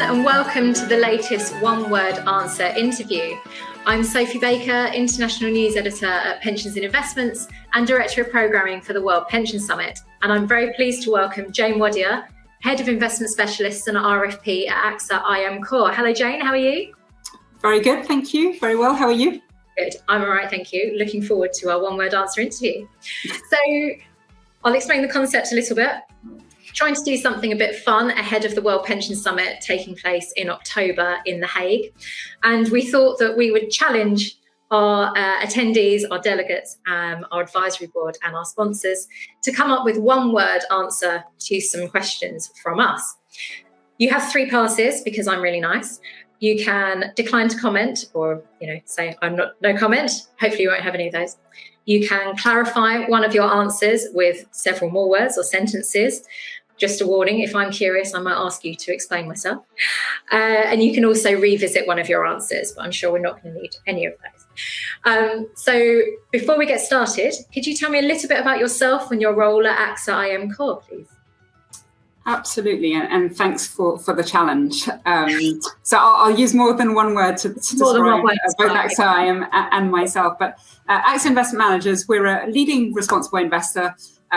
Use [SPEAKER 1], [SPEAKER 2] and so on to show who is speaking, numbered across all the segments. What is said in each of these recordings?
[SPEAKER 1] and welcome to the latest One Word Answer interview. I'm Sophie Baker, International News Editor at Pensions and Investments and Director of Programming for the World Pension Summit. And I'm very pleased to welcome Jane Wadia, Head of Investment Specialists and RFP at AXA IM Core. Hello, Jane, how are you?
[SPEAKER 2] Very good, thank you. Very well, how are you?
[SPEAKER 1] Good, I'm all right, thank you. Looking forward to our One Word Answer interview. So I'll explain the concept a little bit. Trying to do something a bit fun ahead of the World Pension Summit taking place in October in The Hague. And we thought that we would challenge our attendees, our delegates, our advisory board and our sponsors to come up with one word answer to some questions from us. You have 3 passes because I'm really nice. You can decline to comment or, say no comment. Hopefully you won't have any of those. You can clarify one of your answers with several more words or sentences. Just a warning, if I'm curious, I might ask you to explain myself. And you can also revisit one of your answers, but I'm sure we're not going to need any of those. So before we get started, could you tell me a little bit about yourself and your role at AXA IM Core, please?
[SPEAKER 2] Absolutely, and thanks for the challenge. So I'll use more than one word to describe both AXA IM and myself. But AXA Investment Managers, we're a leading responsible investor.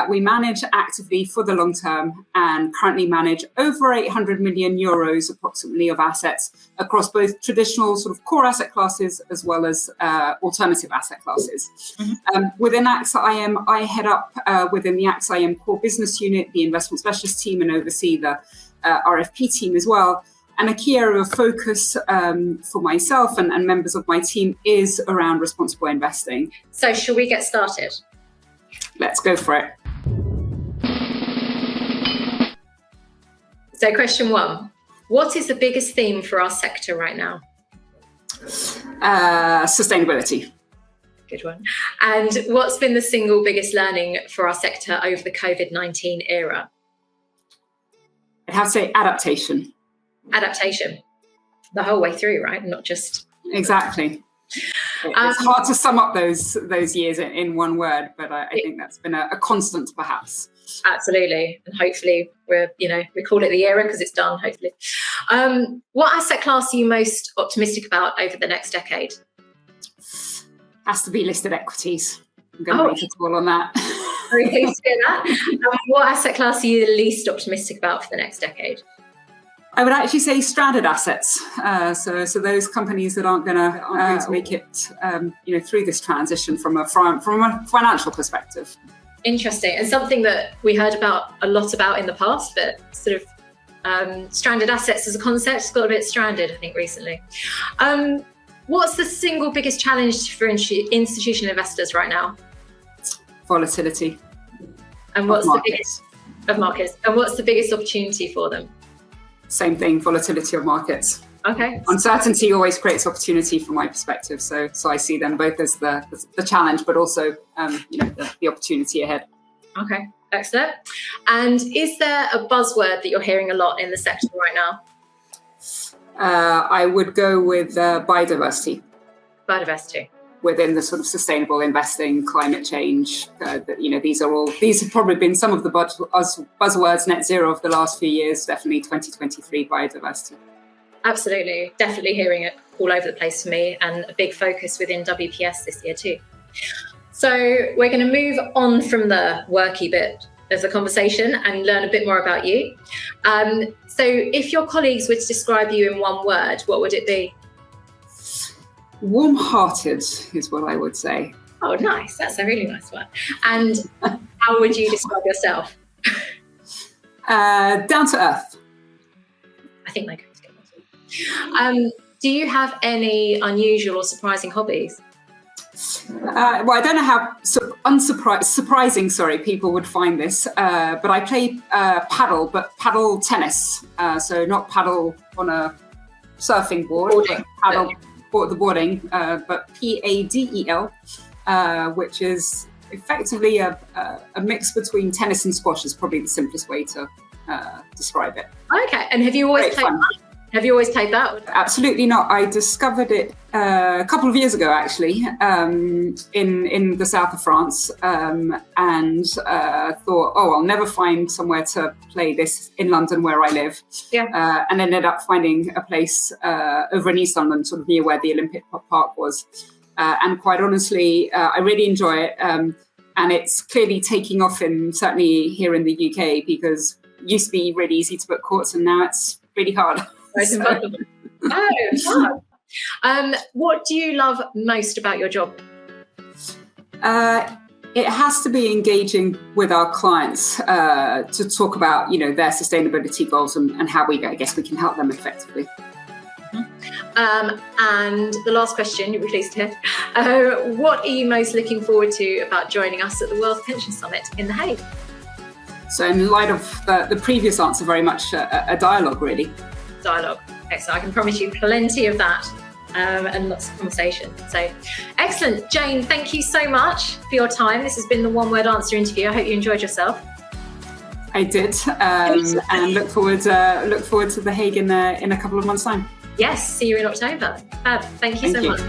[SPEAKER 2] We manage actively for the long term and currently manage over 800 million euros approximately of assets across both traditional sort of core asset classes as well as alternative asset classes. Mm-hmm. Within AXA IM, I head up within the AXA IM core business unit, the investment specialist team, and oversee the RFP team as well. And a key area of focus for myself and members of my team is around responsible investing.
[SPEAKER 1] So shall we get started?
[SPEAKER 2] Let's go for it.
[SPEAKER 1] So question 1, what is the biggest theme for our sector right now?
[SPEAKER 2] Sustainability.
[SPEAKER 1] Good one. And what's been the single biggest learning for our sector over the COVID-19 era?
[SPEAKER 2] I'd have to say adaptation.
[SPEAKER 1] Adaptation. The whole way through, right? Not just...
[SPEAKER 2] Exactly. It's hard to sum up those years in one word, but I think that's been a constant, perhaps.
[SPEAKER 1] Absolutely, and hopefully we call it the era because it's done. Hopefully, what asset class are you most optimistic about over the next decade?
[SPEAKER 2] Has to be listed equities. I'm going to make a call on that.
[SPEAKER 1] Very pleased to hear that. What asset class are you the least optimistic about for the next decade?
[SPEAKER 2] I would actually say stranded assets. So those companies that aren't going to make it, through this transition from a financial perspective. Interesting,
[SPEAKER 1] and something that we heard a lot about in the past, but sort of stranded assets as a concept has got a bit stranded, I think, recently. What's the single biggest challenge for institutional investors right now?
[SPEAKER 2] Volatility.
[SPEAKER 1] And what's the biggest of markets? And what's the biggest opportunity for them?
[SPEAKER 2] Same thing, volatility of markets.
[SPEAKER 1] Okay.
[SPEAKER 2] Uncertainty always creates opportunity from my perspective. So I see them both as the challenge, but also the opportunity ahead.
[SPEAKER 1] Okay, excellent. And is there a buzzword that you're hearing a lot in the sector right now?
[SPEAKER 2] I would go with biodiversity.
[SPEAKER 1] Biodiversity.
[SPEAKER 2] Within the sort of sustainable investing, climate change, these have probably been some of the buzzwords. Net zero of the last few years. Definitely 2023 biodiversity.
[SPEAKER 1] Absolutely, definitely hearing it all over the place for me, and a big focus within WPS this year too. So we're going to move on from the worky bit of the conversation and learn a bit more about you. So if your colleagues were to describe you in one word, what would it be?
[SPEAKER 2] Warm-hearted is what I would say.
[SPEAKER 1] Oh, nice. That's a really nice one. And how would you describe yourself?
[SPEAKER 2] Down to earth.
[SPEAKER 1] I think they go together. Do you have any unusual or surprising hobbies?
[SPEAKER 2] Well, I don't know how surprising people would find this, but I play paddle, but paddle tennis. So not paddle on a surfing board,
[SPEAKER 1] boarding.
[SPEAKER 2] Paddle. The boarding, but PADEL, which is effectively a mix between tennis and squash is probably the simplest way to describe it.
[SPEAKER 1] Okay, and have you always played? Have you always played that?
[SPEAKER 2] Absolutely not. I discovered it a couple of years ago, actually, in the south of France, and thought, I'll never find somewhere to play this in London where I live.
[SPEAKER 1] Yeah.
[SPEAKER 2] And ended up finding a place over in East London, sort of near where the Olympic Park was. And quite honestly, I really enjoy it. And it's clearly taking off certainly here in the UK, because it used to be really easy to book courts and now it's really hard.
[SPEAKER 1] What do you love most about your job?
[SPEAKER 2] It has to be engaging with our clients to talk about, their sustainability goals and how we can help them effectively.
[SPEAKER 1] And the last question, you'll be pleased to hear. What are you most looking forward to about joining us at the World Pension Summit in The Hague?
[SPEAKER 2] So in light of the previous answer, very much a dialogue, really.
[SPEAKER 1] Dialogue. Excellent. I can promise you plenty of that and lots of conversation. So excellent. Jane, thank you so much for your time. This has been the One Word Answer interview. I hope you enjoyed yourself.
[SPEAKER 2] I did, and look forward to The Hague in a couple of months' time.
[SPEAKER 1] Yes, see you in October. Thank you so much.